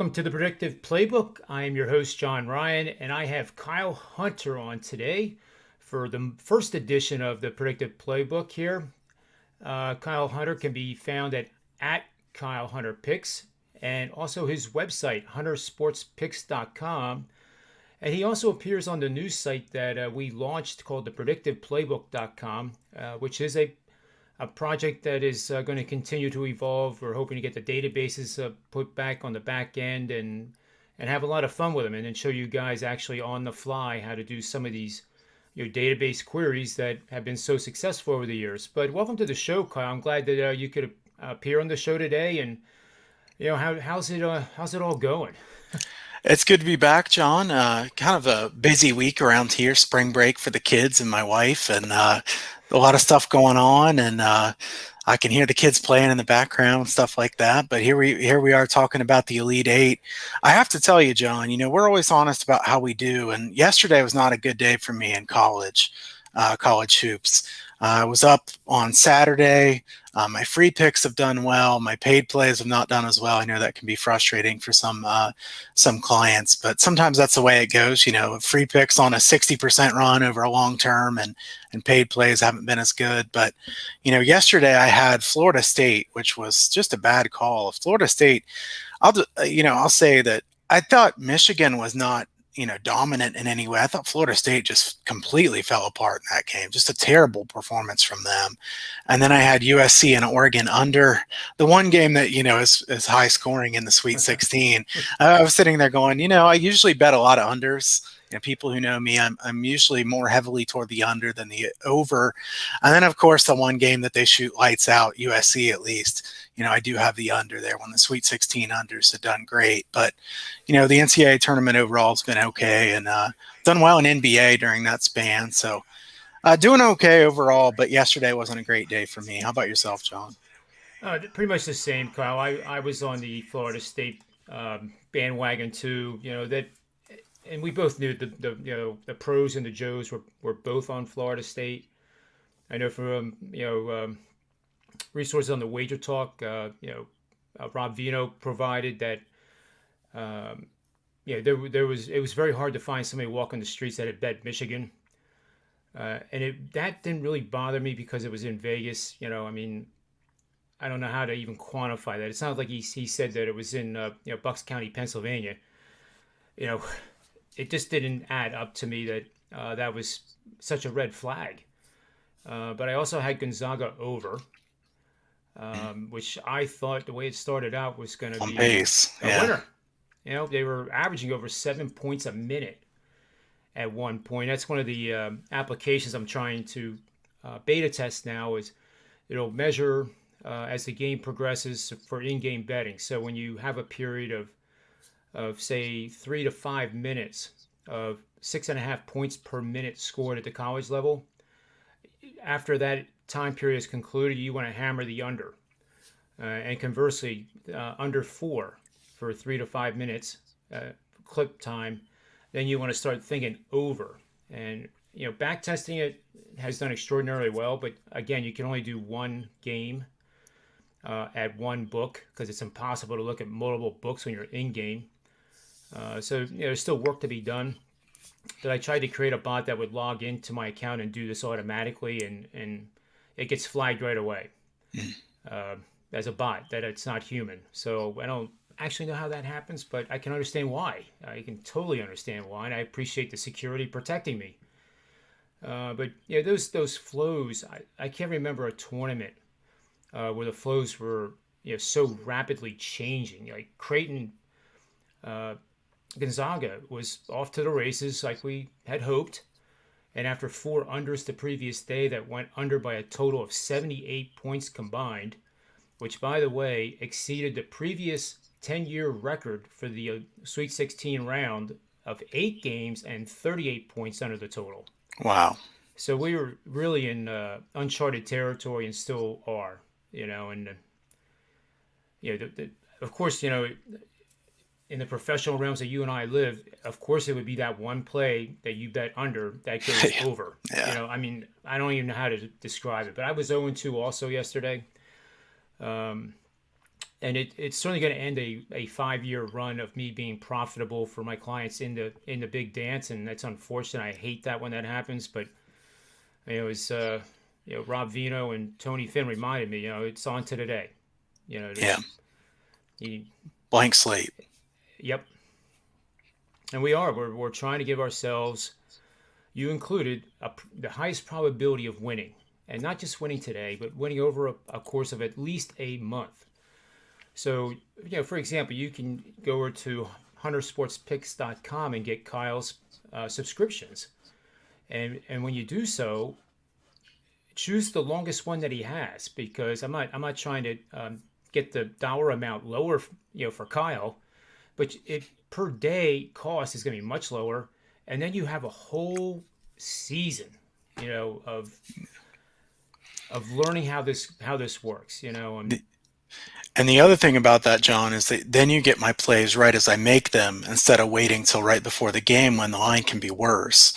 welcome to the Predictive Playbook. I am your host, John Ryan, and I have Kyle Hunter on today for the first edition of the Predictive Playbook here. Kyle Hunter can be found at Kyle Hunter Picks and also his website, huntersportspicks.com. And he also appears on the news site that we launched called the predictiveplaybook.com, which is a project that is going to continue to evolve. We're hoping to get the databases put back on the back end and have a lot of fun with them, and then show you guys actually on the fly how to do some of these database queries that have been so successful over the years. But welcome to the show, Kyle. I'm glad that you could appear on the show today. And how's it all going? It's good to be back, John. Kind of a busy week around here, spring break for the kids and my wife, and a lot of stuff going on. And I can hear the kids playing in the background, stuff like that. But here we are talking about the Elite Eight. I have to tell you, John, we're always honest about how we do. And yesterday was not a good day for me in college hoops. I was up on Saturday. My free picks have done well. My paid plays have not done as well. I know that can be frustrating for some clients, but sometimes that's the way it goes. Free picks on a 60% run over a long term, and paid plays haven't been as good. But yesterday I had Florida State, which was just a bad call. Florida State, I'll say that I thought Michigan was not dominant in any way. I thought Florida State just completely fell apart in that game. Just a terrible performance from them. And then I had USC and Oregon under the one game that, is high scoring in the Sweet 16. I was sitting there going, I usually bet a lot of unders. People who know me, I'm usually more heavily toward the under than the over. And then, of course, the one game that they shoot lights out, USC at least, I do have the under there when the Sweet 16 unders have done great. But, the NCAA tournament overall has been okay, and done well in NBA during that span. So doing okay overall, but yesterday wasn't a great day for me. How about yourself, John? Pretty much the same, Kyle. I was on the Florida State bandwagon too. And we both knew the pros and the Joes were both on Florida State. I know from resources on the Wager Talk, Rob Vino provided that. It was very hard to find somebody walking the streets that had bet Michigan, and that didn't really bother me because it was in Vegas. I don't know how to even quantify that. It sounds like he said that it was in Bucks County, Pennsylvania. You know, it just didn't add up to me that that was such a red flag. But I also had Gonzaga over, which I thought the way it started out was going to On be pace, a yeah. winner. They were averaging over 7 points a minute at one point. That's one of the applications I'm trying to beta test now. Is it'll measure as the game progresses for in-game betting. So when you have a period of say 3 to 5 minutes of 6.5 points per minute scored at the college level, after that time period is concluded, you want to hammer the under. And conversely, under 4 for 3 to 5 minutes clip time, then you want to start thinking over. And back testing it has done extraordinarily well, but again, you can only do one game at one book because it's impossible to look at multiple books when you're in game. So there's still work to be done. That I tried to create a bot that would log into my account and do this automatically, and it gets flagged right away as a bot that it's not human. So I don't actually know how that happens, but I can understand why. I can totally understand why, and I appreciate the security protecting me. But those flows, I can't remember a tournament where the flows were so rapidly changing. Like Creighton. Gonzaga was off to the races like we had hoped. And after 4 unders the previous day that went under by a total of 78 points combined, which, by the way, exceeded the previous 10-year record for the Sweet 16 round of 8 games and 38 points under the total. Wow. So we were really in uncharted territory and still are, and of course, in the professional realms that you and I live, of course, it would be that one play that you bet under that goes over. Yeah. I don't even know how to describe it, but I was 0-2 also yesterday. and it's certainly going to end a 5 year run of me being profitable for my clients in the big dance, and that's unfortunate. I hate that when that happens, but it was Rob Vino and Tony Finn reminded me, it's on to today. Yeah. There's you, Blank slate. yep, and we're trying to give ourselves, you included, the highest probability of winning, and not just winning today, but winning over a course of at least a month. So, for example, you can go over to huntersportspicks.com and get Kyle's subscriptions. And when you do so, choose the longest one that he has, because I'm not trying to get the dollar amount lower, for Kyle, but it per day cost is going to be much lower, and then you have a whole season, of learning how this works, and And the other thing about that, John, is that then you get my plays right as I make them instead of waiting till right before the game when the line can be worse.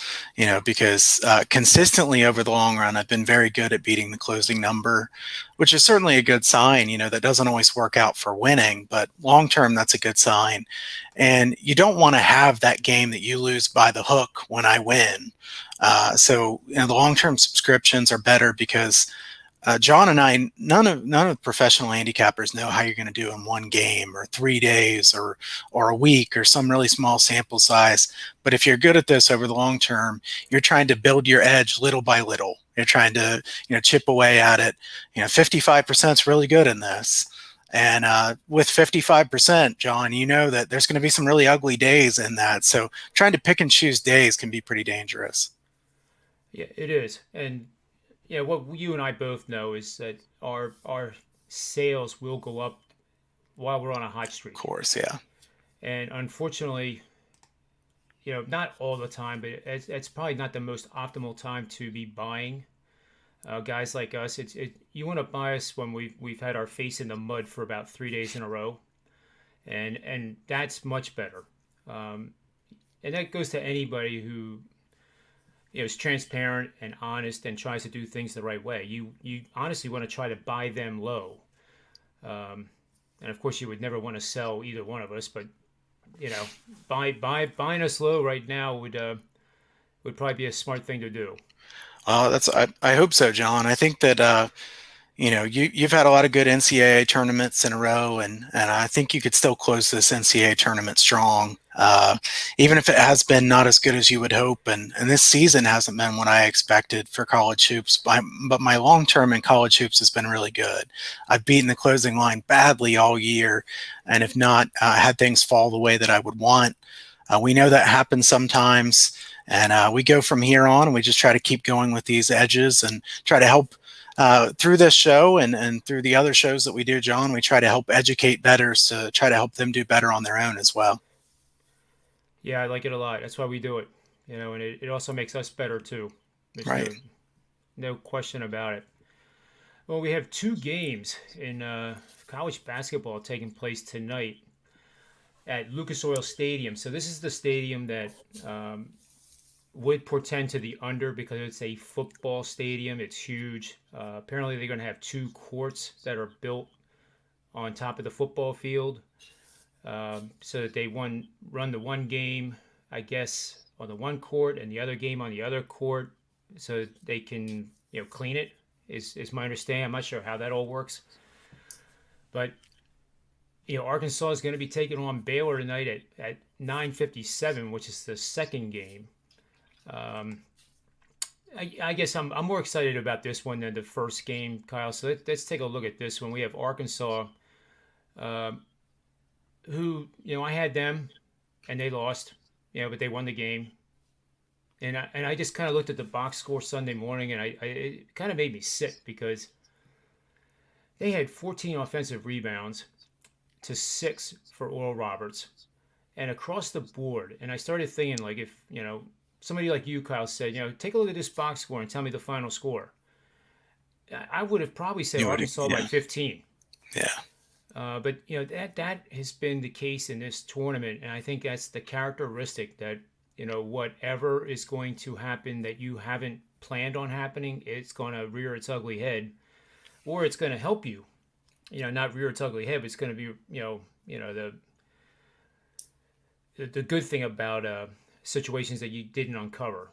Because consistently over the long run, I've been very good at beating the closing number, which is certainly a good sign. That doesn't always work out for winning, but long term, that's a good sign. And you don't want to have that game that you lose by the hook when I win. So the long term subscriptions are better because John and I, none of the professional handicappers know how you're going to do in one game or 3 days or a week or some really small sample size. But if you're good at this over the long term, you're trying to build your edge little by little. You're trying to chip away at it. 55% is really good in this. And with 55%, John, that there's going to be some really ugly days in that. So trying to pick and choose days can be pretty dangerous. yeah, it is. And what you and I both know is that our sales will go up while we're on a hot Of streak. course, yeah. And unfortunately, not all the time, but it's probably not the most optimal time to be buying. Guys like us, you want to buy us when we've had our face in the mud for about 3 days in a row, and that's much better. Um, and that goes to anybody who is transparent and honest and tries to do things the right way. You honestly want to try to buy them low, and of course you would never want to sell either one of us. But buying us low right now would probably be a smart thing to do. I hope so, John. I think that you've had a lot of good NCAA tournaments in a row, and I think you could still close this NCAA tournament strong, even if it has been not as good as you would hope. And this season hasn't been what I expected for college hoops, but my long term in college hoops has been really good. I've beaten the closing line badly all year, and if not, had things fall the way that I would want. We know that happens sometimes, and we go from here on, and we just try to keep going with these edges and try to help through this show and through the other shows that we do, John. We try to help educate bettors to try to help them do better on their own as well. Yeah, I like it a lot. That's why we do it. And it also makes us better too. There's Right. no question about it. Well, we have two games in college basketball taking place tonight at Lucas Oil Stadium. So this is the stadium that would portend to the under because it's a football stadium. It's huge. Apparently, they're going to have two courts that are built on top of the football field, so that they run the one game, I guess, on the one court and the other game on the other court, so they can clean it. Is my understanding. I'm not sure how that all works, but Arkansas is going to be taking on Baylor tonight at 9:57, which is the second game. Um, I guess I'm more excited about this one than the first game, Kyle. So let's take a look at this one. We have Arkansas, uh, who I had them, and they lost, but they won the game. And I just kind of looked at the box score Sunday morning, and it kind of made me sick because they had 14 offensive rebounds to 6 for Oral Roberts, and across the board. And I started thinking, like, if somebody like you, Kyle, said, take a look at this box score and tell me the final score, I would have probably said You would, Arkansas by yeah, 15. yeah. But that has been the case in this tournament, and I think that's the characteristic that whatever is going to happen that you haven't planned on happening, it's going to rear its ugly head, or it's going to help you not rear its ugly head, but it's going to be, the good thing about situations that you didn't uncover.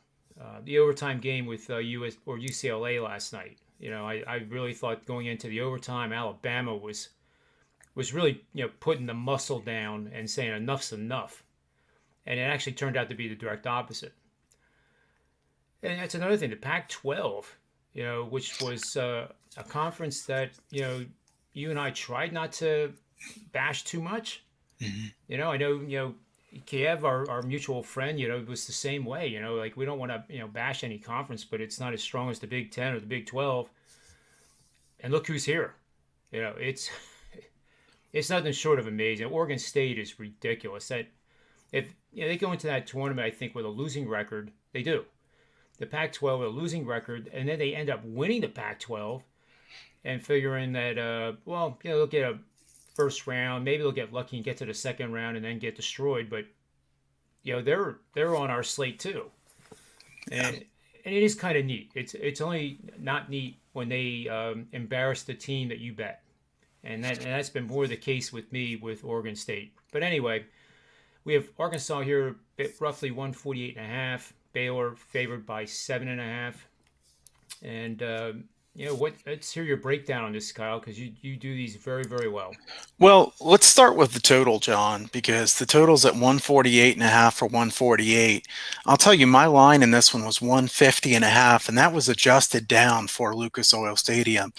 The overtime game with US or UCLA last night. I really thought going into the overtime, Alabama was really putting the muscle down and saying enough's enough, and it actually turned out to be the direct opposite. And that's another thing. The Pac-12, which was a conference that you and I tried not to bash too much. Mhm. I know Kiev, our mutual friend, was the same way. Like we don't want to bash any conference, but it's not as strong as the Big Ten or the Big 12. And look who's here. It's nothing short of amazing. Oregon State is ridiculous. That if they go into that tournament, I think with a losing record, they do. The Pac-12 with a losing record, and then they end up winning the Pac-12 and figuring that they'll get a first round, maybe they'll get lucky and get to the second round and then get destroyed. But they're on our slate too, Yeah. and it is kind of neat. It's only not neat when they embarrass the team that you bet, and that's been more the case with me with Oregon State. But anyway, we have Arkansas here at roughly 148.5. Baylor favored by 7.5. And let's hear your breakdown on this, Kyle, because you do these very, very well. Well, let's start with the total, John, because the total's at 148.5 for 148. I'll tell you, my line in this one was 150.5, and that was adjusted down for Lucas Oil Stadium.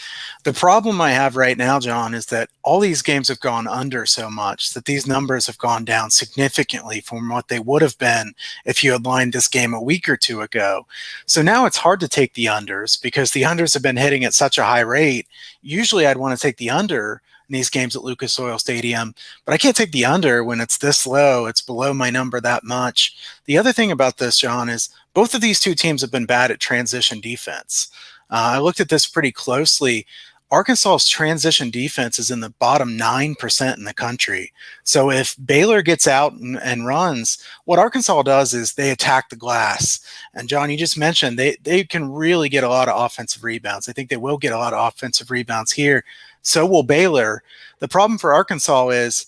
The problem I have right now, John, is that all these games have gone under so much that these numbers have gone down significantly from what they would have been if you had lined this game a week or two ago. So now it's hard to take the unders because the unders have been hitting at such a high rate. Usually I'd want to take the under in these games at Lucas Oil Stadium, but I can't take the under when it's this low. It's below my number that much. The other thing about this, John, is both of these two teams have been bad at transition defense. I looked at this pretty closely. Arkansas's transition defense is in the bottom 9% in the country. So if Baylor gets out and runs, what Arkansas does is they attack the glass. And John, you just mentioned they can really get a lot of offensive rebounds. I think they will get a lot of offensive rebounds here. So will Baylor. The problem for Arkansas is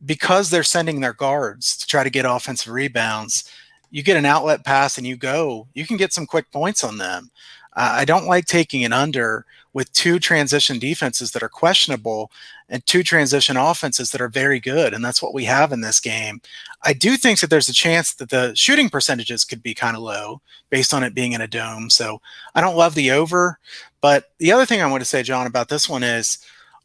because they're sending their guards to try to get offensive rebounds, you get an outlet pass and you can get some quick points on them. I don't like taking an under with two transition defenses that are questionable and two transition offenses that are very good. And that's what we have in this game. I do think that there's a chance that the shooting percentages could be kind of low based on it being in a dome. So I don't love the over. But the other thing I want to say, John, about this one is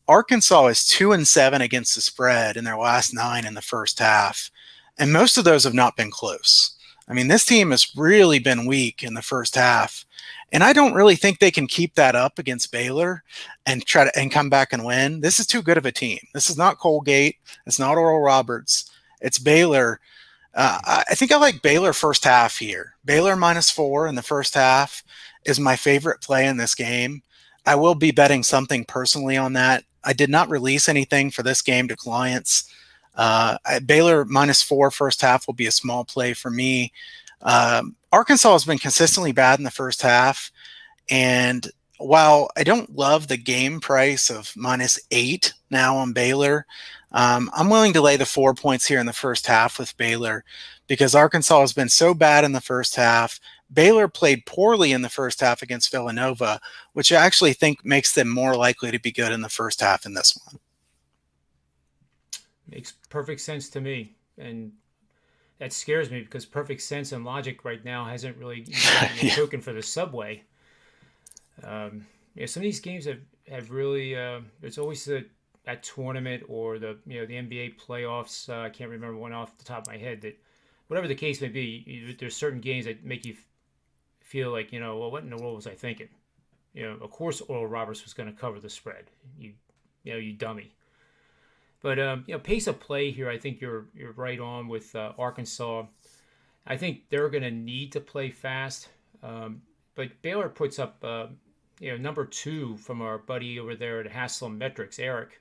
Arkansas is 2-7 against the spread in their last 9 in the first half. And most of those have not been close. I mean, this team has really been weak in the first half. And I don't really think they can keep that up against Baylor and try to come back and win. This is too good of a team. This is not Colgate. It's not Oral Roberts. It's Baylor. I think I like Baylor first half here. Baylor -4 in the first half is my favorite play in this game. I will be betting something personally on that. I did not release anything for this game to clients. Baylor -4 first half will be a small play for me. Arkansas has been consistently bad in the first half. And while I don't love the game price of -8 now on Baylor, I'm willing to lay the 4 points here in the first half with Baylor because Arkansas has been so bad in the first half. Baylor played poorly in the first half against Villanova, which I actually think makes them more likely to be good in the first half in this one. Makes perfect sense to me, and that scares me because perfect sense and logic right now hasn't really gotten a Yeah. token for the subway. Some of these games have really. There's always that tournament or the NBA playoffs. I can't remember one off the top of my head. That whatever the case may be, there's certain games that make you feel like well, what in the world was I thinking? Of course, Oral Roberts was going to cover the spread. You dummy. But pace of play here, I think you're right on with Arkansas. I think they're going to need to play fast. But Baylor puts up number 2 from our buddy over there at Haslam Metrics, Eric.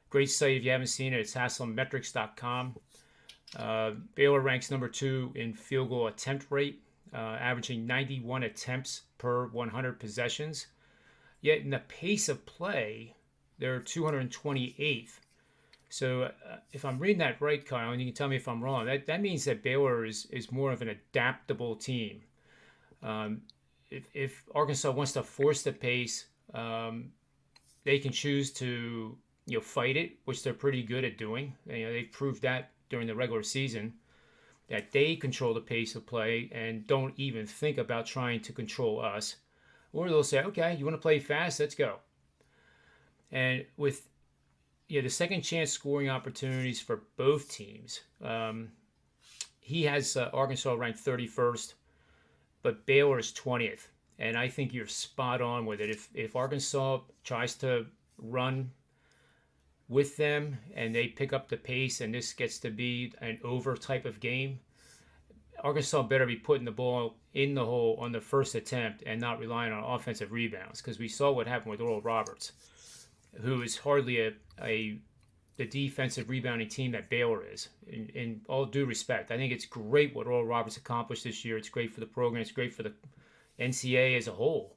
Great site if you haven't seen it. It's haslammetrics.com. Baylor ranks number 2 in field goal attempt rate, averaging 91 attempts per 100 possessions. Yet in the pace of play, they're 228th. So if I'm reading that right, Kyle, and you can tell me if I'm wrong, that means that Baylor is more of an adaptable team. Um, if Arkansas wants to force the pace, they can choose to fight it, which they're pretty good at doing. They've proved that during the regular season that they control the pace of play and don't even think about trying to control us. Or they'll say, okay, you want to play fast? Let's go. And with the second chance scoring opportunities for both teams, he has Arkansas ranked 31st, but Baylor is 20th. And I think you're spot on with it. If Arkansas tries to run with them and they pick up the pace and this gets to be an over type of game, Arkansas better be putting the ball in the hole on the first attempt and not relying on offensive rebounds, because we saw what happened with Oral Roberts, who is hardly the defensive rebounding team that Baylor is. In all due respect, I think it's great what Oral Roberts accomplished this year. It's great for the program. It's great for the NCAA as a whole.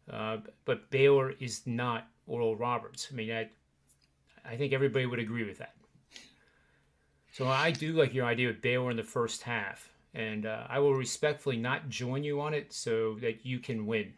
But Baylor is not Oral Roberts. I mean, I think everybody would agree with that. So I do like your idea of Baylor in the first half, and I will respectfully not join you on it so that you can win.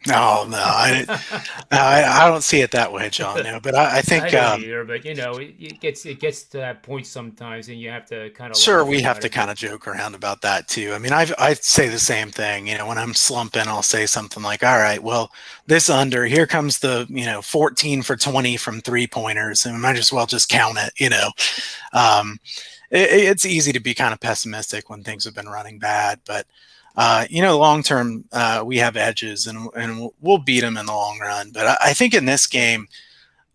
No, I don't see it that way, John. No, but I I think don't either, but it gets to that point sometimes, and you have to kind of sure laugh we have about to it. kind of joke around about that too. I mean, I say the same thing. When I'm slumping, I'll say something like, "All right, well, this under here comes the 14 for 20 from 3-pointers, and we might as well just count it." Um, it's easy to be kind of pessimistic when things have been running bad, but long term, we have edges, and we'll beat them in the long run. But I think in this game,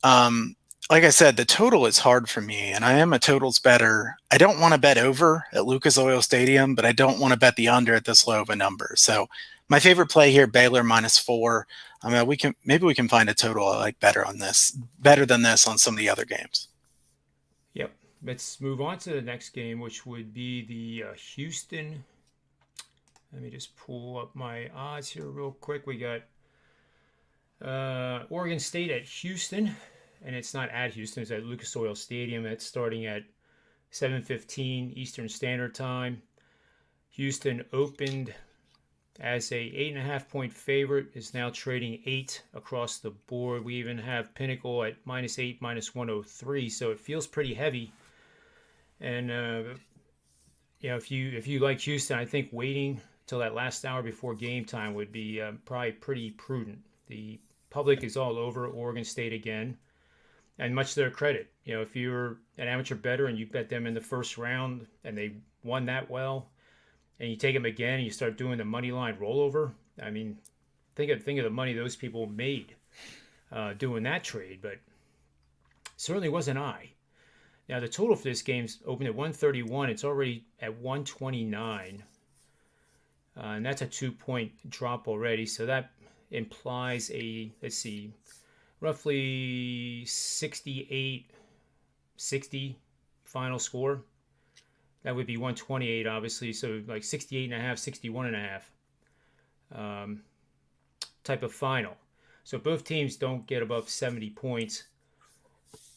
like I said, the total is hard for me, and I am a totals better. I don't want to bet over at Lucas Oil Stadium, but I don't want to bet the under at this low of a number. So my favorite play here, Baylor -4. I mean, we can find a total I like better than this on some of the other games. Yep. Let's move on to the next game, which would be the Houston. Let me just pull up my odds here real quick. We got Oregon State at Houston, and it's not at Houston. It's at Lucas Oil Stadium. It's starting at 7:15 Eastern Standard Time. Houston opened as a 8.5-point favorite, is now trading 8 across the board. We even have Pinnacle at -8, -103, so it feels pretty heavy. And if you like Houston, I think waiting till that last hour before game time would be probably pretty prudent. The public is all over Oregon State again, and much to their credit. If you're an amateur bettor and you bet them in the first round and they won that well, and you take them again and you start doing the money line rollover, I mean, think of the money those people made doing that trade, but certainly wasn't I. Now the total for this game's opened at 131. It's already at 129. And that's a 2-point drop already. So that implies let's see, roughly 68-60 final score. That would be 128, obviously. So like 68.5, 61.5 type of final. So both teams don't get above 70 points.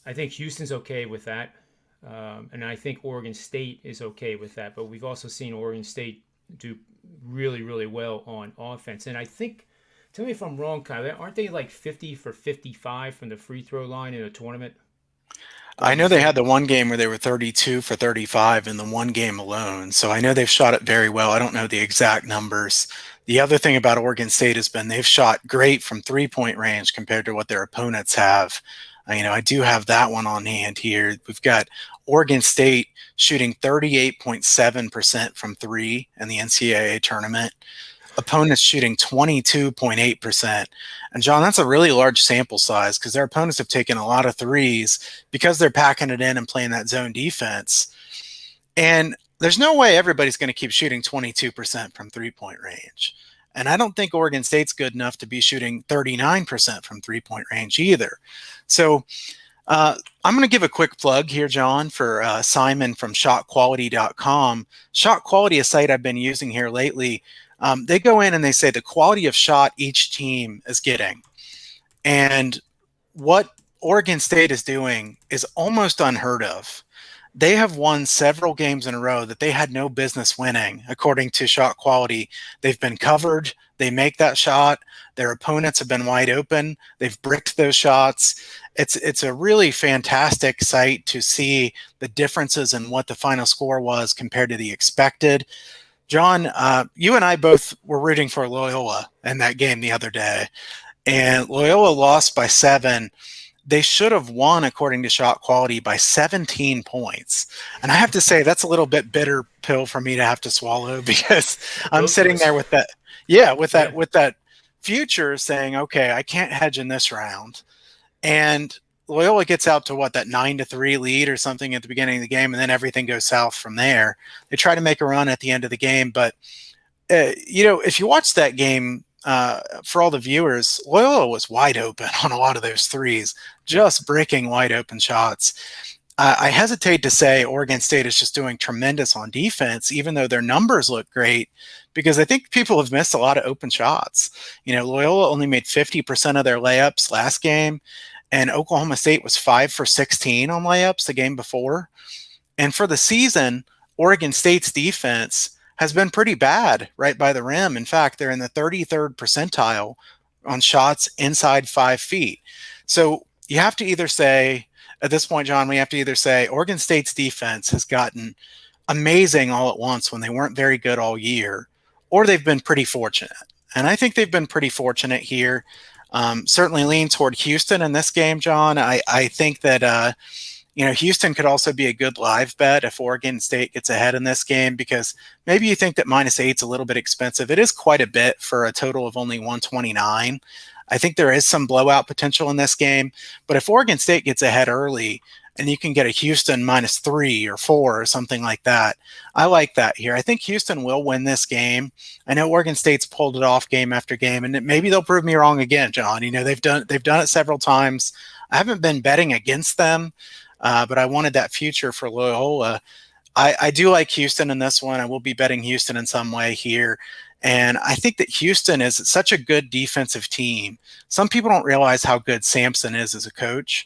I think Houston's okay with that. And I think Oregon State is okay with that. But we've also seen Oregon State do really, really well on offense. And I think, tell me if I'm wrong, Kyle, aren't they like 50 for 55 from the free throw line in a tournament? I know they had the one game where they were 32 for 35 in the one game alone. So I know they've shot it very well. I don't know the exact numbers. The other thing about Oregon State has been they've shot great from 3-point range compared to what their opponents have. I do have that one on hand here. We've got Oregon State shooting 38.7% from 3 in the NCAA tournament. Opponents shooting 22.8%. And John, that's a really large sample size because their opponents have taken a lot of threes because they're packing it in and playing that zone defense. And there's no way everybody's going to keep shooting 22% from 3-point range. And I don't think Oregon State's good enough to be shooting 39% from 3-point range either. So I'm going to give a quick plug here, John, for Simon from shotquality.com. Shot Quality, a site I've been using here lately. They go in and they say the quality of shot each team is getting and what Oregon State is doing is almost unheard of. They have won several games in a row that they had no business winning, according to shot quality. They've been covered. They make that shot. Their opponents have been wide open. They've bricked those shots. It's a really fantastic sight to see the differences in what the final score was compared to the expected. John, you and I both were rooting for Loyola in that game the other day, and Loyola lost by 7. They should have won, according to shot quality, by 17 points. And I have to say, that's a little bit bitter pill for me to have to swallow because I'm Both of sitting us. there with that, yeah, Yeah. with that future saying, okay, I can't hedge in this round. And Loyola gets out to what, that 9-3 lead or something at the beginning of the game, and then everything goes south from there. They try to make a run at the end of the game, but if you watch that game, for all the viewers, Loyola was wide open on a lot of those threes, Yeah. just breaking wide open shots. I hesitate to say Oregon State is just doing tremendous on defense, even though their numbers look great, because I think people have missed a lot of open shots. Loyola only made 50% of their layups last game, and Oklahoma State was 5 for 16 on layups the game before. And for the season, Oregon State's defense has been pretty bad right by the rim. In fact, they're in the 33rd percentile on shots inside 5 feet. So you have to either say, at this point, John, we have to either say Oregon State's defense has gotten amazing all at once when they weren't very good all year, or they've been pretty fortunate. And I think they've been pretty fortunate here. Certainly lean toward Houston in this game, John. I think that Houston could also be a good live bet if Oregon State gets ahead in this game, because maybe you think that -8 is a little bit expensive. It is quite a bit for a total of only 129. I think there is some blowout potential in this game, but if Oregon State gets ahead early and you can get a Houston -3 or 4 or something like that, I like that here. I think Houston will win this game. I know Oregon State's pulled it off game after game, and maybe they'll prove me wrong again, John. They've done it several times. I haven't been betting against them, but I wanted that future for Loyola. I do like Houston in this one. I will be betting Houston in some way here. And I think that Houston is such a good defensive team. Some people don't realize how good Sampson is as a coach.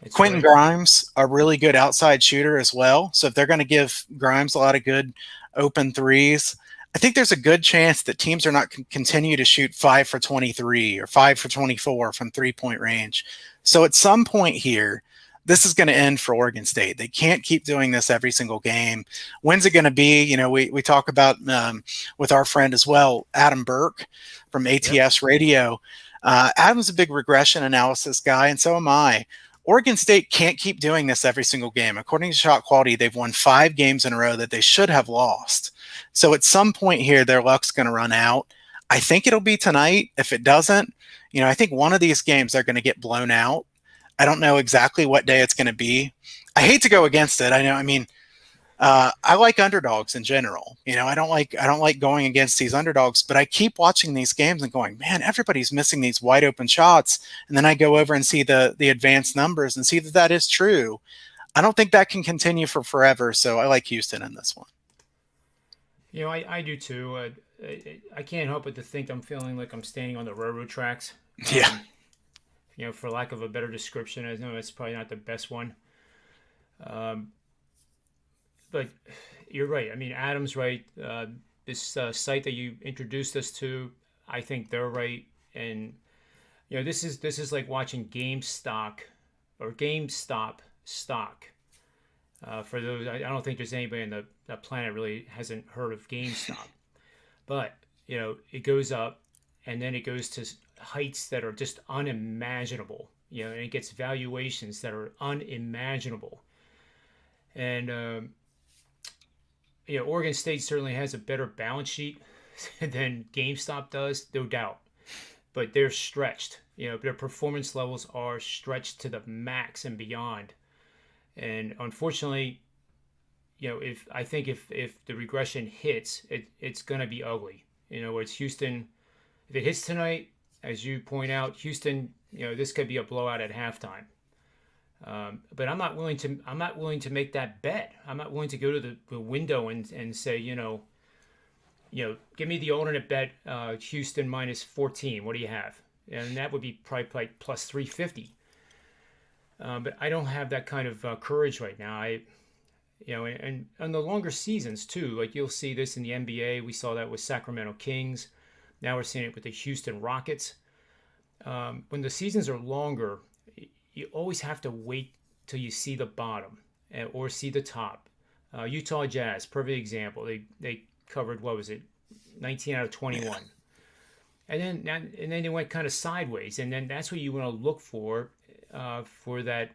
It's Quentin right. Grimes, a really good outside shooter as well. So if they're going to give Grimes a lot of good open threes, I think there's a good chance that teams are not continue to shoot 5 for 23 or 5 for 24 from 3-point range. So at some point here, this is going to end for Oregon State. They can't keep doing this every single game. When's it going to be? We talk about with our friend as well, Adam Burke from Yep. ATS Radio. Adam's a big regression analysis guy, and so am I. Oregon State can't keep doing this every single game. According to shot quality, they've won 5 games in a row that they should have lost. So at some point here, their luck's going to run out. I think it'll be tonight. If it doesn't, I think one of these games they're going to get blown out. I don't know exactly what day it's going to be. I hate to go against it. I know. I mean, I like underdogs in general. I don't like going against these underdogs. But I keep watching these games and going, man, everybody's missing these wide open shots. And then I go over and see the advanced numbers and see that that is true. I don't think that can continue for forever. So I like Houston in this one. I do too. I can't help but to think I'm feeling like I'm standing on the railroad tracks. Yeah. For lack of a better description, I know it's probably not the best one. Um, but you're right. I mean, Adam's right. This site that you introduced us to, I think they're right. And this is like watching GameStop or GameStop stock. For those, I don't think there's anybody on the planet really hasn't heard of GameStop. But it goes up, and then it goes to heights that are just unimaginable. And it gets valuations that are unimaginable. And Oregon State certainly has a better balance sheet than GameStop does, no doubt. But they're stretched. Their performance levels are stretched to the max and beyond. And unfortunately, if the regression hits, it's going to be ugly. Where it's Houston, if it hits tonight, as you point out, Houston, this could be a blowout at halftime. But I'm not willing to make that bet. I'm not willing to go to the window and say, give me the alternate bet, Houston -14. What do you have? And that would be probably like plus 350. But I don't have that kind of courage right now. And on the longer seasons too, like you'll see this in the NBA. We saw that with Sacramento Kings. Now we're seeing it with the Houston Rockets. When the seasons are longer, you always have to wait till you see the bottom or see the top. Utah Jazz, perfect example. They covered, what was it, 19 out of Yeah. 21, and then they went kind of sideways, and then that's what you want to look for that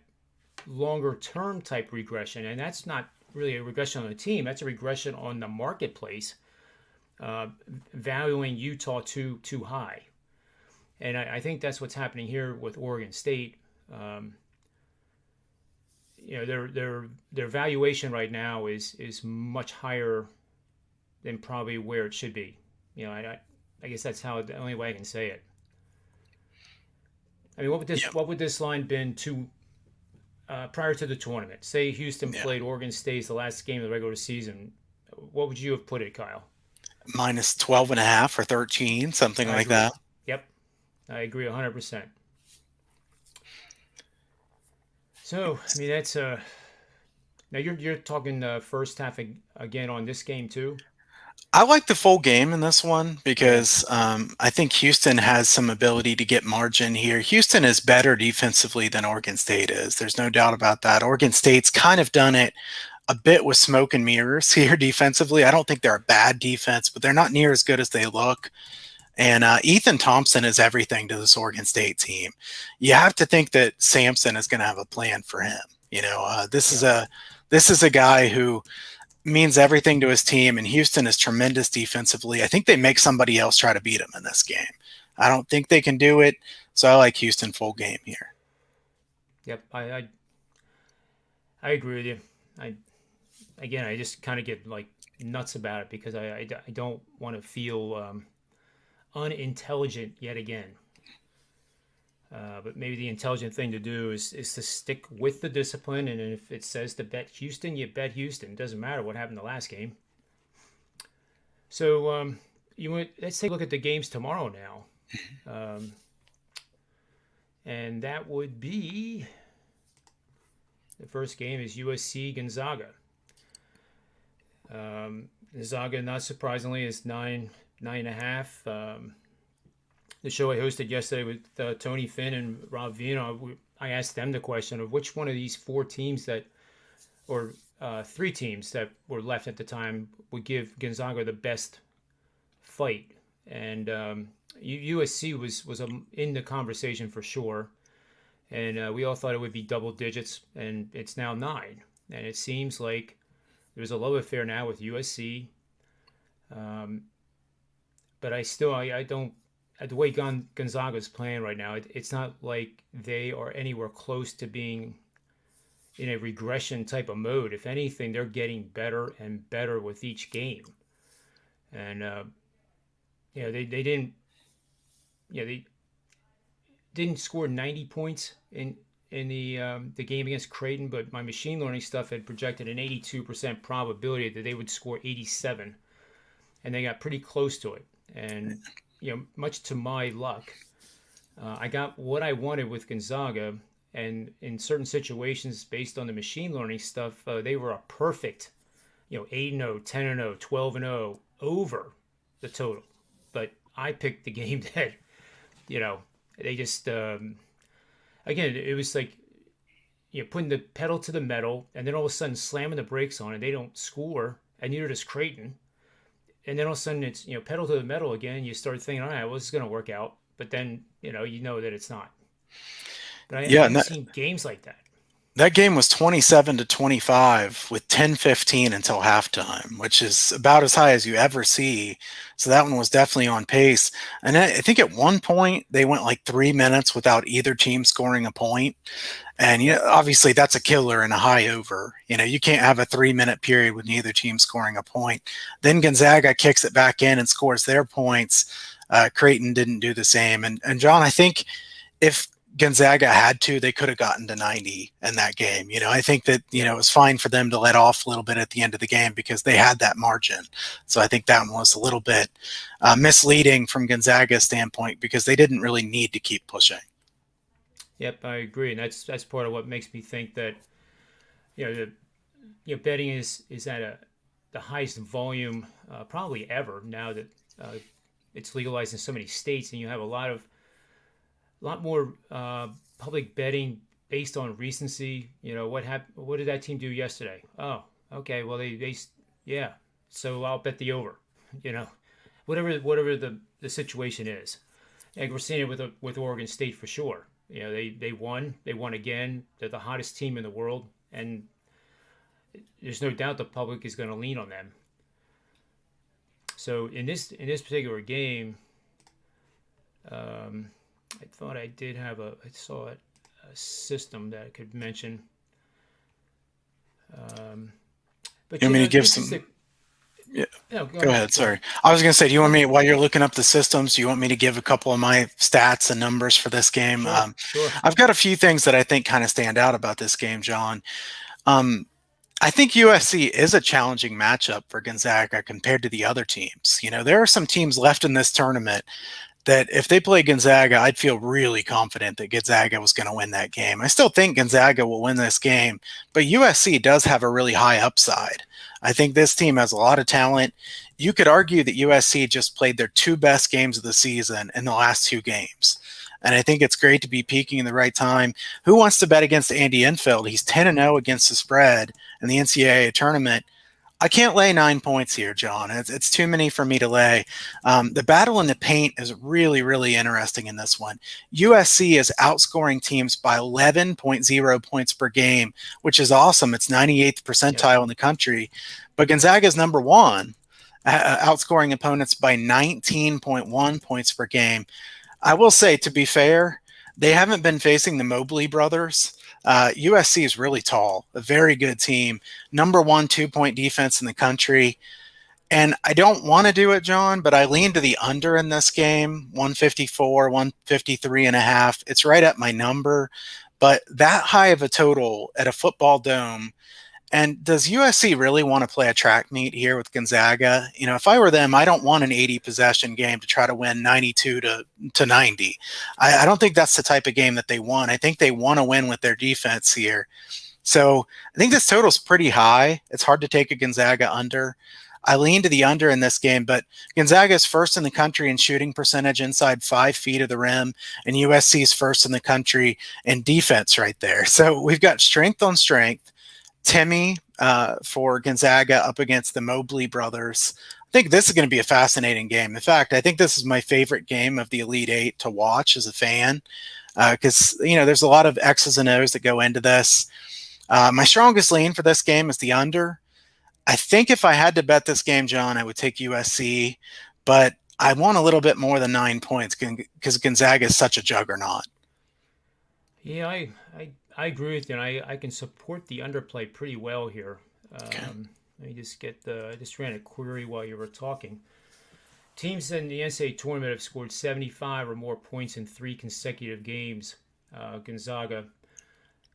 longer term type regression, and that's not really a regression on the team. That's a regression on the marketplace, uh, valuing Utah too high. And I think that's what's happening here with Oregon State. Um, their valuation right now is much higher than probably where it should be. I guess that's how the only way I can say it. I mean, Yeah. what would this line been to prior to the tournament? Say Houston Yeah. played Oregon State the last game of the regular season. What would you have put it, Kyle? Minus 12 and a half or 13, something I like agree. that. Yep, I agree 100%. So, I mean, that's now you're talking first half again on this game too. I like the full game in this one Yeah, because I think Houston has some ability to get margin here. Houston is better defensively than Oregon State is. There's no doubt about that. Oregon State's kind of done it a bit with smoke and mirrors here defensively. I don't think they're a bad defense, but they're not near as good as they look. And Ethan Thompson is everything to this Oregon State team. You have to think that Sampson is going to have a plan for him. yeah. This is a guy who means everything to his team, and Houston is tremendous defensively. I think they make somebody else try to beat him in this game. I don't think they can do it, so I like Houston full game here. Yep, I agree with you. I Again, I just kind of get like nuts about it because I don't want to feel unintelligent yet again. But maybe the intelligent thing to do is to stick with the discipline, and if it says to bet Houston, you bet Houston. It doesn't matter what happened the last game. So let's take a look at the games tomorrow now, um, and that would be the first game is USC Gonzaga. Gonzaga, not surprisingly, is 9.5. The show I hosted yesterday with Tony Finn and Rob Vino, I asked them the question of which one of these four teams or three teams that were left at the time would give Gonzaga the best fight. And USC was in the conversation for sure. And we all thought it would be double digits, and it's now 9. And it seems like there's a love affair now with USC. Um, but I don't, the way Gonzaga's playing right now, it's not like they are anywhere close to being in a regression type of mode. If anything, they're getting better and better with each game. And they didn't, they didn't score 90 points in the game against Creighton, but my machine learning stuff had projected an 82% probability that they would score 87, and they got pretty close to it. And much to my luck, I got what I wanted with Gonzaga. And in certain situations, based on the machine learning stuff, they were a perfect, 8-0, 10-0, 12-0 over the total. But I picked the game that, you know, they just again, it was like putting the pedal to the metal, and then all of a sudden slamming the brakes on, and they don't score, and neither does Creighton. And then all of a sudden it's pedal to the metal again. And you start thinking, all right, well, this is going to work out, but then you know that it's not. But I Yeah, and haven't seen games like that. that game was 27-25 with 10:15 until halftime, which is about as high as you ever see. So that one was definitely on pace. And I think at one point they went like 3 minutes without either team scoring a point. And Yep. obviously that's a killer in a high over. You can't have a 3 minute period with neither team scoring a point. Then Gonzaga kicks it back in and scores their points. Creighton didn't do the same. And John, I think if Gonzaga had to, they could have gotten to 90 in that game. I think that, Yep. it was fine for them to let off a little bit at the end of the game because they had that margin. So I think that one was a little bit misleading from Gonzaga's standpoint because they didn't really need to keep pushing. Yep, I agree, and that's part of what makes me think that the betting is at the highest volume probably ever now that uh, it's legalized in so many states, and you have a lot more public betting based on recency. What happened? What did that team do yesterday? Oh, okay. Well, they yeah. So I'll bet the over. You know, whatever the situation is. And we're seeing it with Oregon State for sure. They won. They won again. They're the hottest team in the world, and there's no doubt the public is going to lean on them. So in this particular game, um, I thought I saw a system that I could mention. Um, but You want me to give this is some? the Yeah, no. Go go ahead. ahead. Go ahead. Sorry, I was going to say, do you want No, me while you're looking up the systems? Do you want me to give a couple of my stats and numbers for this game? sure, sure. I've got a few things that I think kind of stand out about this game, John. Um, I think USC is a challenging matchup for Gonzaga compared to the other teams. There are some teams left in this tournament that if they play Gonzaga, I'd feel really confident that Gonzaga was going to win that game. I still think Gonzaga will win this game, but USC does have a really high upside. I think this team has a lot of talent. You could argue that USC just played their two best games of the season in the last two games. And I think it's great to be peaking in the right time. Who wants to bet against Andy Enfield? He's 10-0 against the spread in the NCAA tournament. I can't lay 9 points here, John. It's too many for me to lay. The battle in the paint is really, really interesting in this one. USC is outscoring teams by 11.0 points per game, which is awesome. It's 98th Yep. percentile in the country. But Gonzaga is number one, outscoring opponents by 19.1 points per game. I will say, to be fair, they haven't been facing the Mobley brothers. USC is really tall, a very good team, number one 2 point defense in the country. And I don't want to do it, John, but I lean to the under in this game, 154, 153 and a half. It's right at my number, but that high of a total at a football dome. And does USC really want to play a track meet here with Gonzaga? If I were them, I don't want an 80 possession game to try to win 92 to 90. I don't think that's the type of game that they want. I think they want to win with their defense here. So I think this total's pretty high. It's hard to take a Gonzaga under. I lean to the under in this game, but Gonzaga is first in the country in shooting percentage inside 5 feet of the rim, and USC's first in the country in defense right there. So we've got strength on strength. Timmy for Gonzaga up against the Mobley brothers. I think this is going to be a fascinating game. In fact, I think this is my favorite game of the Elite Eight to watch as a fan because, there's a lot of X's and O's that go into this. My strongest lean for this game is the under. I think if I had to bet this game, John, I would take USC, but I want a little bit more than 9 points because Gonzaga is such a juggernaut. Yeah, I agree with you, and I can support the underplay pretty well here. Okay. Let me just I just ran a query while you were talking. Teams in the NCAA tournament have scored 75 or more points in three consecutive games. Gonzaga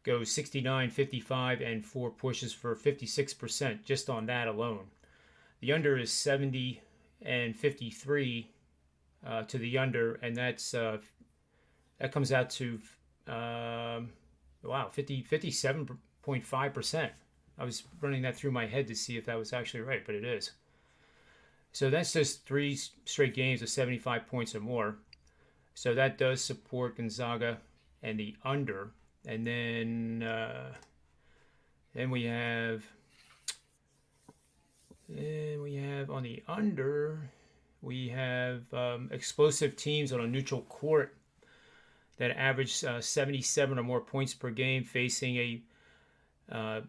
goes 69, 55, and four pushes for 56% just on that alone. The under is 70 and 53 to the under, and that comes out to wow, 57.5%. I was running that through my head to see if that was actually right, but it is. So that's just three straight games of 75 points or more. So that does support Gonzaga and the under. And then we have on the under, we have explosive teams on a neutral court that average 77 or more points per game, facing uh,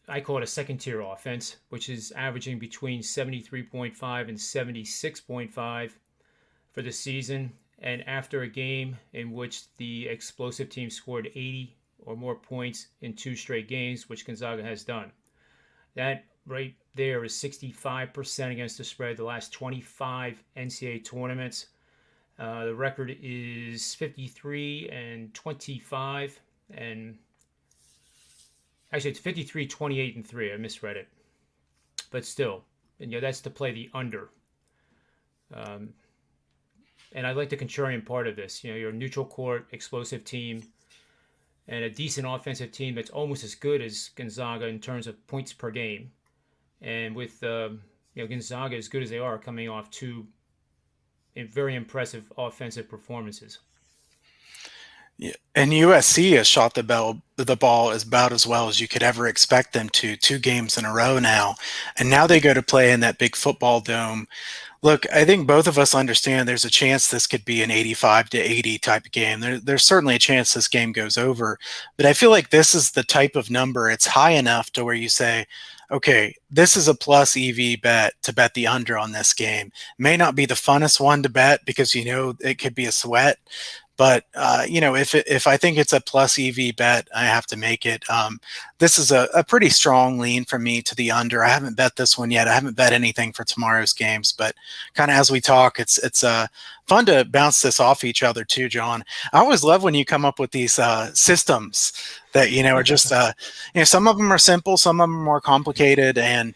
I call it a second tier offense, which is averaging between 73.5 and 76.5 for the season. And after a game in which the explosive team scored 80 or more points in two straight games, which Gonzaga has done. That right there is 65% against the spread the last 25 NCAA tournaments. The record is 53 and 25, and actually it's 53, 28, and 3. I misread it. But still, and that's to play the under. Um, And I like the contrarian part of this. You're a neutral court, explosive team, and a decent offensive team that's almost as good as Gonzaga in terms of points per game. And with Gonzaga, as good as they are, coming off two very impressive offensive performances. Yeah. And USC has shot the ball as about as well as you could ever expect them to, 2 games in a row now. And now they go to play in that big football dome. Look, I think both of us understand there's a chance this could be an 85-80 type of game. There's certainly a chance this game goes over, but I feel like this is the type of number. It's high enough to where you say, okay, this is a plus EV bet to bet the under on this game. May not be the funnest one to bet because it could be a sweat, but if I think it's a plus EV bet, I have to make it. This is a pretty strong lean from me to the under. I haven't bet this one yet. I haven't bet anything for tomorrow's games, but kind of as we talk, it's fun to bounce this off each other too, John. I always love when you come up with these systems that are just some of them are simple, some of them are more complicated, and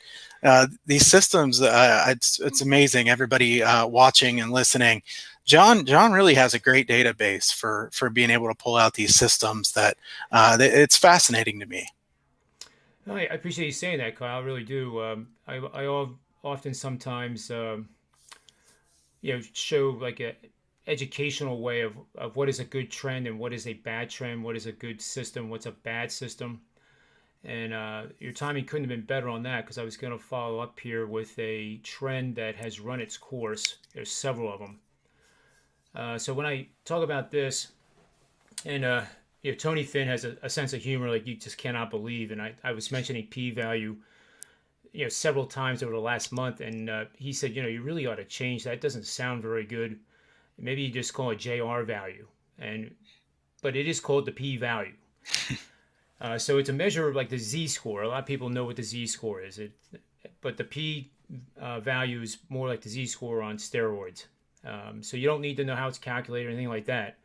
these systems, it's amazing. Everybody watching and listening. John really has a great database for being able to pull out these systems that it's fascinating to me. I appreciate you saying that, Kyle. I really do. Often sometimes show like a educational way of what is a good trend and what is a bad trend, what is a good system, what's a bad system. And your timing couldn't have been better on that, because I was going to follow up here with a trend that has run its course. There's several of them. So when I talk about this, and Tony Finn has a sense of humor like you just cannot believe. And I was mentioning p-value several times over the last month, and he said, you really ought to change that. It doesn't sound very good. Maybe you just call it JR value, but it is called the p-value. So it's a measure of like the z-score. A lot of people know what the z-score is, but the p value is more like the z-score on steroids. So you don't need to know how it's calculated or anything like that.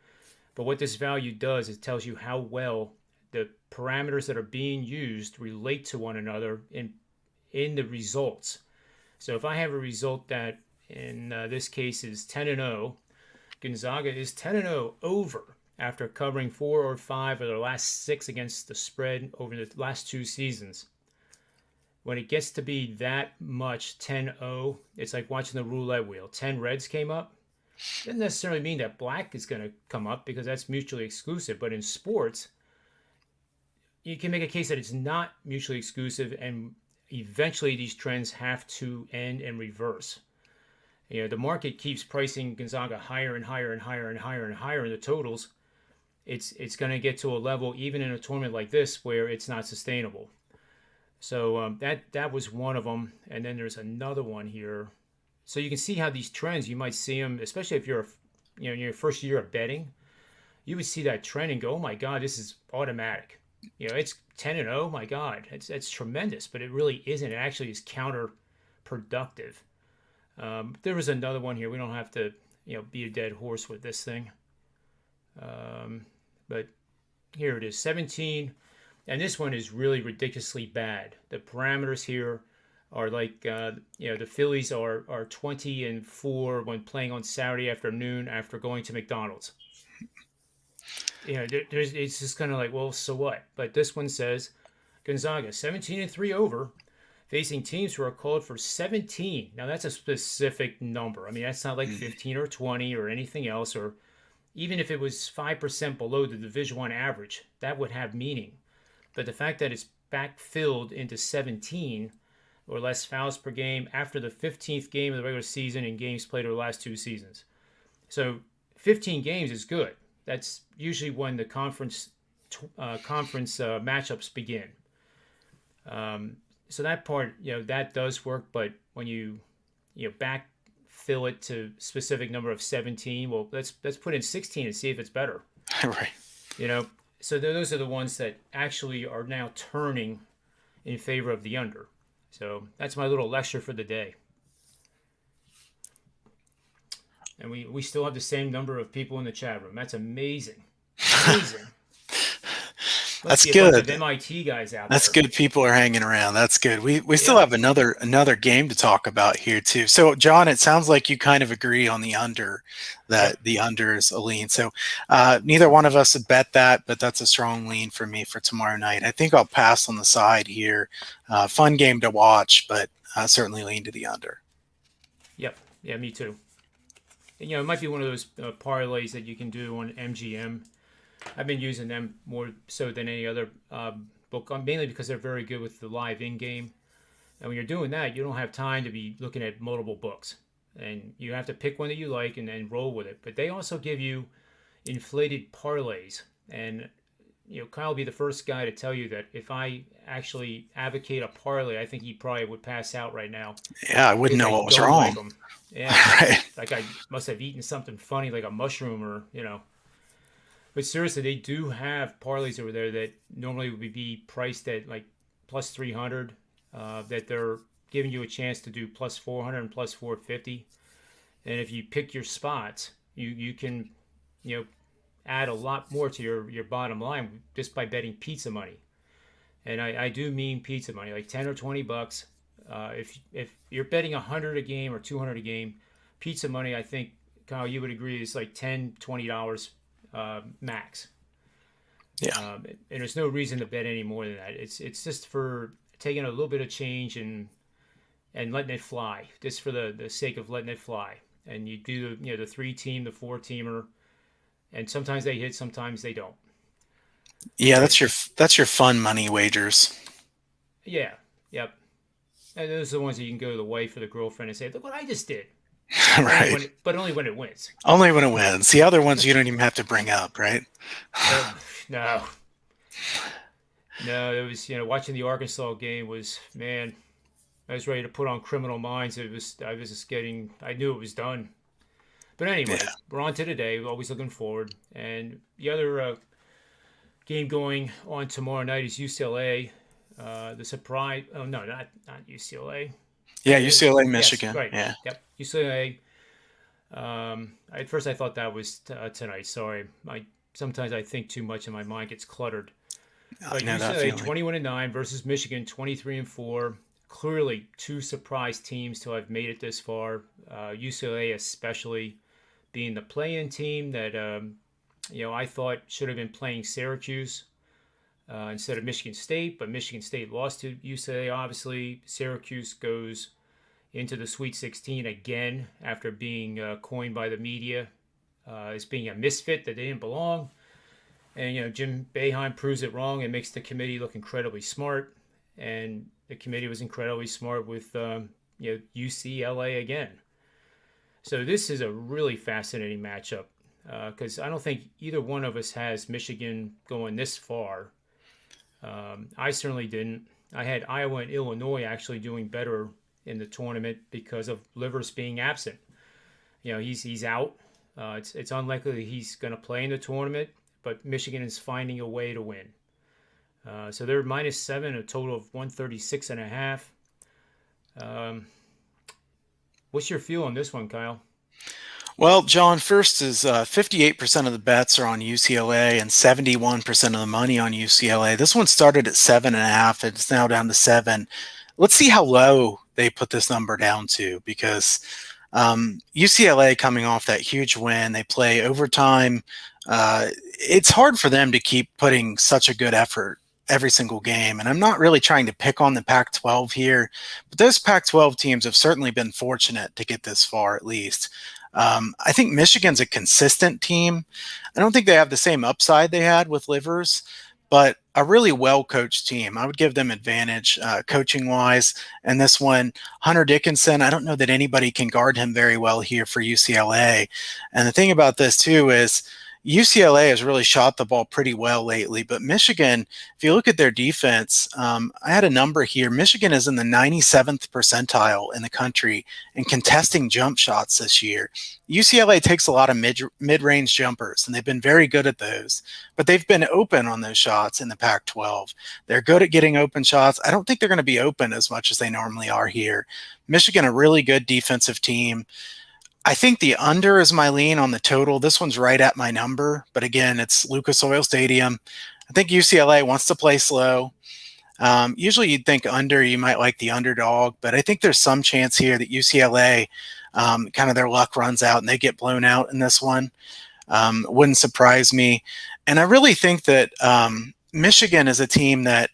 But what this value does is tells you how well the parameters that are being used relate to one another in the results. So if I have a result that in this case is 10-0, Gonzaga is 10-0 over after covering 4 or 5 of their last 6 against the spread over the last 2 seasons. When it gets to be that much 10-0, it's like watching the roulette wheel. 10 reds came up. Doesn't necessarily mean that black is going to come up, because that's mutually exclusive. But in sports, you can make a case that it's not mutually exclusive, and eventually these trends have to end and reverse. The market keeps pricing Gonzaga higher and higher and higher and higher and higher in the totals. It's going to get to a level, even in a tournament like this, where it's not sustainable. So that was one of them, and then there's another one here. So you can see how these trends, you might see them, especially if you're in your first year of betting, you would see that trend and go, oh my God, this is automatic. It's 10-0. My God, it's tremendous, but it really isn't. It actually is counterproductive. There was another one here. We don't have to be a dead horse with this thing, but here it is, 17. And this one is really ridiculously bad. The parameters here are like, the Phillies are 20-4 when playing on Saturday afternoon after going to McDonald's. It's just kind of like, well, so what? But this one says Gonzaga 17-3 over, facing teams who are called for 17. Now that's a specific number. I mean, that's not like 15 or 20 or anything else, or even if it was 5% below the Division I average, that would have meaning. But the fact that it's backfilled into 17 or less fouls per game after the 15th game of the regular season in games played over the last 2 seasons. So 15 games is good. That's usually when the conference matchups begin. So that part, that does work. But when you backfill it to specific number of 17, well, let's put in 16 and see if it's better. Right. So those are the ones that actually are now turning in favor of the under. So that's my little lecture for the day. And we still have the same number of people in the chat room. That's amazing. Amazing. Must That's be a bunch of good. MIT guys out That's there. good. People are hanging around. That's good. We still Yeah. have another game to talk about here too. So, John, it sounds like you kind of agree on the under, that Yep. the under is a lean. So, neither one of us would bet that, but that's a strong lean for me for tomorrow night. I think I'll pass on the side here. Fun game to watch, but certainly lean to the under. Yep. Yeah, me too. And, it might be one of those parlays that you can do on MGM. I've been using them more so than any other book, mainly because they're very good with the live in game. And when you're doing that, you don't have time to be looking at multiple books. And you have to pick one that you like and then roll with it. But they also give you inflated parlays. And, Kyle will be the first guy to tell you that if I actually advocate a parlay, I think he probably would pass out right now Yeah, I wouldn't because know I what was don't like wrong. them. Yeah. Right. Like I must have eaten something funny like a mushroom or, But seriously, they do have parlays over there that normally would be priced at like plus 300, that they're giving you a chance to do plus 400 and plus 450. And if you pick your spots, you can, you know, add a lot more to your bottom line just by betting pizza money. And I do mean pizza money, like 10 or 20 bucks. If you're betting 100 a game or 200 a game, pizza money, I think, Kyle, you would agree, is like $10, $20 max. Yeah. And there's no reason to bet any more than that. It's just for taking a little bit of change and letting it fly, just for the sake of letting it fly. And you do the 3 team, the 4 teamer, and sometimes they hit, sometimes they don't. Yeah, But that's your fun money wagers. yeah, yep. And those are the ones that you can go to the wife or the girlfriend and say, "Look what I just did." Right. But only when it wins. Only when it wins. The other ones you don't even have to bring up, right? Oh no, no. It was watching the Arkansas game was, man. I was ready to put on Criminal Minds. I was just getting. I knew it was done. But anyway, Yeah. we're on to today. We're always looking forward. And the other game going on tomorrow night is UCLA. The surprise. Oh no, not UCLA. Yeah, It is. UCLA, Yes, Michigan. right. Yeah. Yep. UCLA. At first I thought that was tonight. Sorry. Sometimes I think too much and my mind gets cluttered. I But know that UCLA feeling. 21-9 versus Michigan 23-4. Clearly two surprise teams to have made it this far. UCLA especially being the play-in team that I thought should have been playing Syracuse instead of Michigan State, but Michigan State lost to UCLA. Obviously, Syracuse goes into the Sweet 16 again after being coined by the media as being a misfit that they didn't belong. And Jim Boeheim proves it wrong and makes the committee look incredibly smart. And the committee was incredibly smart with UCLA again. So this is a really fascinating matchup because I don't think either one of us has Michigan going this far. I certainly didn't. I had Iowa and Illinois actually doing better in the tournament because of Livers being absent. He's out. It's unlikely that he's going to play in the tournament, but Michigan is finding a way to win. So they're -7, a total of 136.5. What's your feel on this one, Kyle? Well, John, first is 58% of the bets are on UCLA and 71% of the money on UCLA. This one started at 7.5. It's now down to 7. Let's see how low they put this number down to, because UCLA coming off that huge win, they play overtime. It's hard for them to keep putting such a good effort every single game. And I'm not really trying to pick on the Pac-12 here, but those Pac-12 teams have certainly been fortunate to get this far, at least. I think Michigan's a consistent team. I don't think they have the same upside they had with Livers, but a really well-coached team. I would give them advantage coaching-wise. And this one, Hunter Dickinson, I don't know that anybody can guard him very well here for UCLA. And the thing about this, too, is UCLA has really shot the ball pretty well lately, but Michigan, if you look at their defense, I had a number here. Michigan is in the 97th percentile in the country in contesting jump shots this year. UCLA takes a lot of mid-range jumpers, and they've been very good at those, but they've been open on those shots in the Pac-12. They're good at getting open shots. I don't think they're going to be open as much as they normally are here. Michigan, a really good defensive team. I think the under is my lean on the total. This one's right at my number, but again, it's Lucas Oil Stadium. I think UCLA wants to play slow. Usually you'd think under, you might like the underdog, but I think there's some chance here that UCLA, kind of their luck runs out and they get blown out in this one. Wouldn't surprise me. And I really think that Michigan is a team that,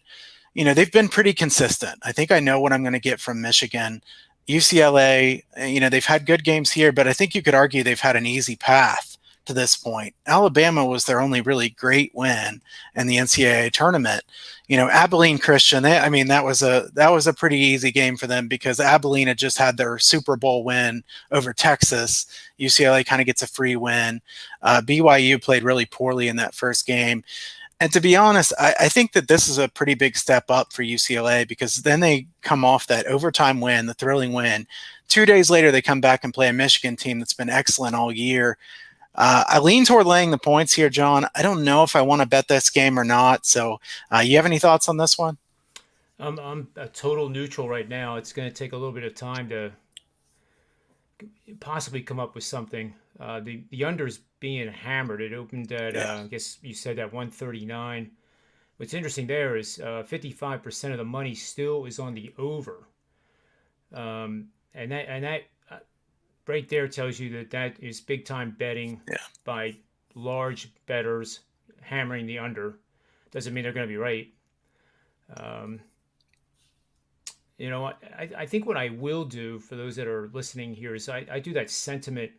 they've been pretty consistent. I think I know what I'm going to get from Michigan. UCLA, they've had good games here, but I think you could argue they've had an easy path to this point. Alabama was their only really great win in the NCAA tournament. Abilene Christian, that was a pretty easy game for them because Abilene had just had their Super Bowl win over Texas. UCLA kind of gets a free win. BYU played really poorly in that first game. And to be honest, I think that this is a pretty big step up for UCLA because then they come off that overtime win, the thrilling win. 2 days later, they come back and play a Michigan team that's been excellent all year. I lean toward laying the points here, John. I don't know if I want to bet this game or not. So you have any thoughts on this one? I'm a total neutral right now. It's going to take a little bit of time to possibly come up with something. The under's being hammered. It opened at I guess you said at 139. What's interesting there is 55% of the money still is on the over, and that right there tells you that is big time betting Yeah. by large bettors hammering the under. Doesn't mean they're going to be right. Um, I think what I will do for those that are listening here is I do that sentiment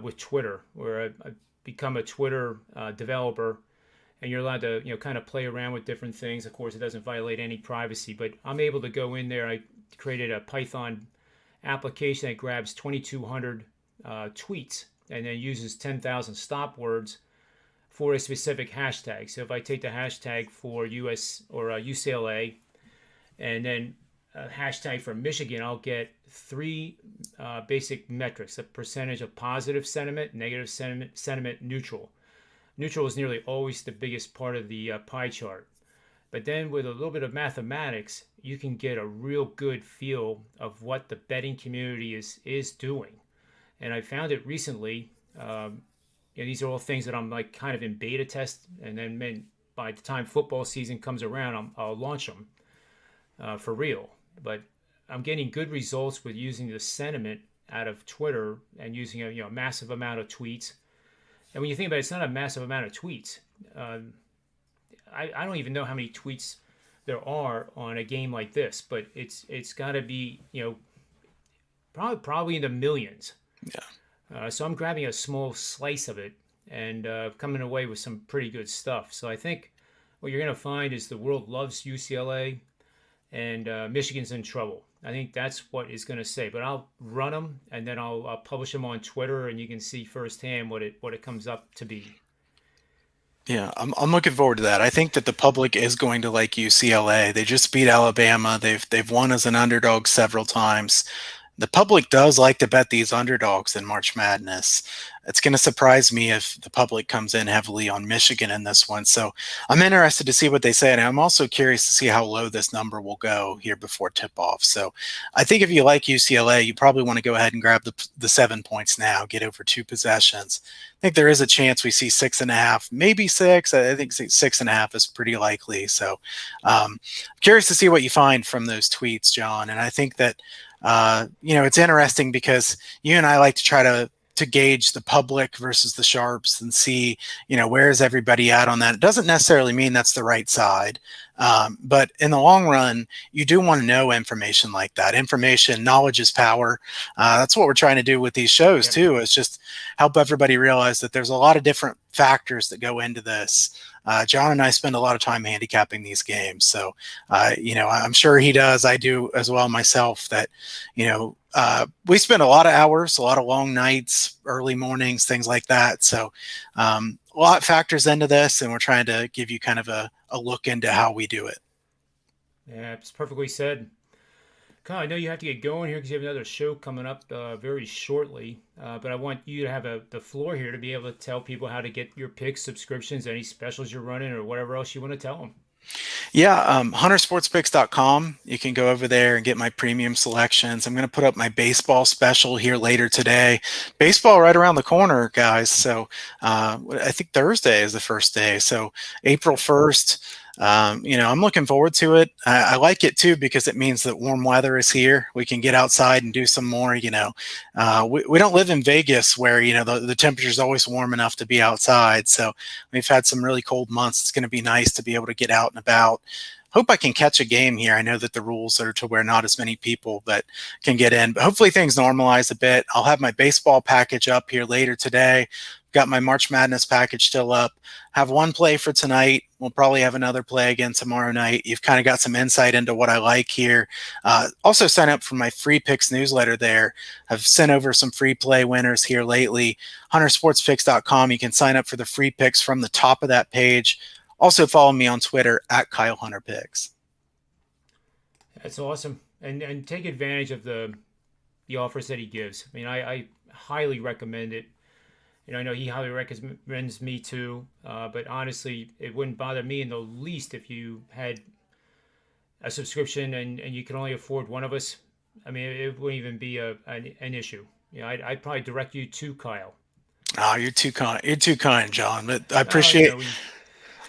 with Twitter, where I become a Twitter developer, and you're allowed to kind of play around with different things. Of course, it doesn't violate any privacy, but I'm able to go in there. I created a Python application that grabs 2,200 tweets and then uses 10,000 stop words for a specific hashtag. So if I take the hashtag for US or UCLA and then a hashtag for Michigan, I'll get three basic metrics: a percentage of positive sentiment, negative sentiment, neutral. Neutral is nearly always the biggest part of the pie chart. But then with a little bit of mathematics, you can get a real good feel of what the betting community is doing. And I found it recently. These are all things that I'm like kind of in beta test, and then by the time football season comes around, I'll launch them for real. But I'm getting good results with using the sentiment out of Twitter and using a massive amount of tweets. And when you think about it, it's not a massive amount of tweets. I don't even know how many tweets there are on a game like this, but it's got to be probably in the millions. Yeah. So I'm grabbing a small slice of it and coming away with some pretty good stuff. So I think what you're going to find is the world loves UCLA and Michigan's in trouble. I think that's what it's going to say. But I'll run them and then I'll publish them on Twitter, and you can see firsthand what it comes up to be. Yeah, I'm looking forward to that. I think that the public is going to like UCLA. They just beat Alabama. They've won as an underdog several times. The public does like to bet these underdogs in March Madness. It's going to surprise me if the public comes in heavily on Michigan in this one. So I'm interested to see what they say. And I'm also curious to see how low this number will go here before tip off. So I think if you like UCLA, you probably want to go ahead and grab the 7 points now, get over 2 possessions. I think there is a chance we see 6.5, maybe 6. I think 6.5 is pretty likely. So curious to see what you find from those tweets, John. And I think that it's interesting because you and I like to try to gauge the public versus the sharps and see, where is everybody at on that. It doesn't necessarily mean that's the right side. But in the long run, you do want to know information like that. Information, knowledge is power. That's what we're trying to do with these shows too, is just help everybody realize that there's a lot of different factors that go into this. John and I spend a lot of time handicapping these games. So, I'm sure he does. I do as well myself, that, we spend a lot of hours, a lot of long nights, early mornings, things like that. So a lot factors into this, and we're trying to give you kind of a look into how we do it. Yeah, it's perfectly said. Kyle, I know you have to get going here because you have another show coming up very shortly. But I want you to have the floor here to be able to tell people how to get your picks, subscriptions, any specials you're running, or whatever else you want to tell them. Yeah, huntersportspicks.com. You can go over there and get my premium selections. I'm going to put up my baseball special here later today. Baseball right around the corner, guys. So I think Thursday is the first day. So April 1st. I'm looking forward to it. I like it too because it means that warm weather is here. We can get outside and do some more. We don't live in Vegas where the temperature is always warm enough to be outside. So we've had some really cold months. It's going to be nice to be able to get out and about. Hope I can catch a game here. I know that the rules are to where not as many people that can get in, but hopefully things normalize a bit. I'll have my baseball package up here later today. Got my March Madness package still up. Have one play for tonight. We'll probably have another play again tomorrow night. You've kind of got some insight into what I like here. Also sign up for my free picks newsletter there. I've sent over some free play winners here lately. huntersportspicks.com. You can sign up for the free picks from the top of that page. Also follow me on Twitter at Kyle Hunter Picks. That's awesome, and take advantage of the offers that he gives. I mean, I highly recommend it. I know he highly recommends me too. But honestly, it wouldn't bother me in the least if you had a subscription and you can only afford one of us. I mean, it wouldn't even be an issue. I'd probably direct you to Kyle. Oh, you're too kind. You're too kind, John. But I Oh, appreciate we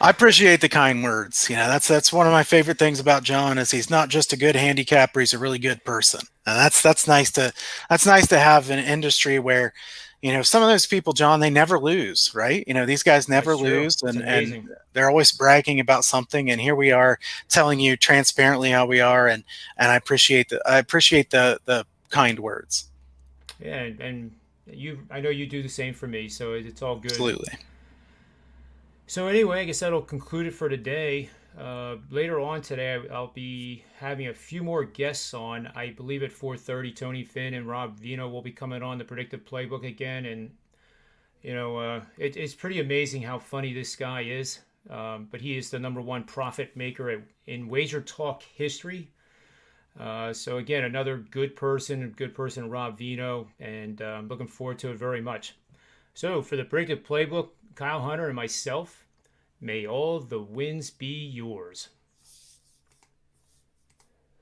I appreciate the kind words. That's one of my favorite things about John is he's not just a good handicapper, he's a really good person. And that's nice to have an industry where, some of those people, John, they never lose, right? These guys That's never true. lose It's and amazing. they're always bragging about something. And here we are telling you transparently how we are. And I appreciate the kind words. Yeah, and I know you do the same for me, so it's all good. Absolutely. So anyway, I guess that'll conclude it for today. Later on today, I'll be having a few more guests on. I believe at 4:30, Tony Finn and Rob Vino will be coming on the Predictive Playbook again, and it's pretty amazing how funny this guy is. But he is the number one profit maker in Wager Talk history. So again, another good person, Rob Vino, and I'm looking forward to it very much. So for the Predictive Playbook, Kyle Hunter and myself, may all the wins be yours.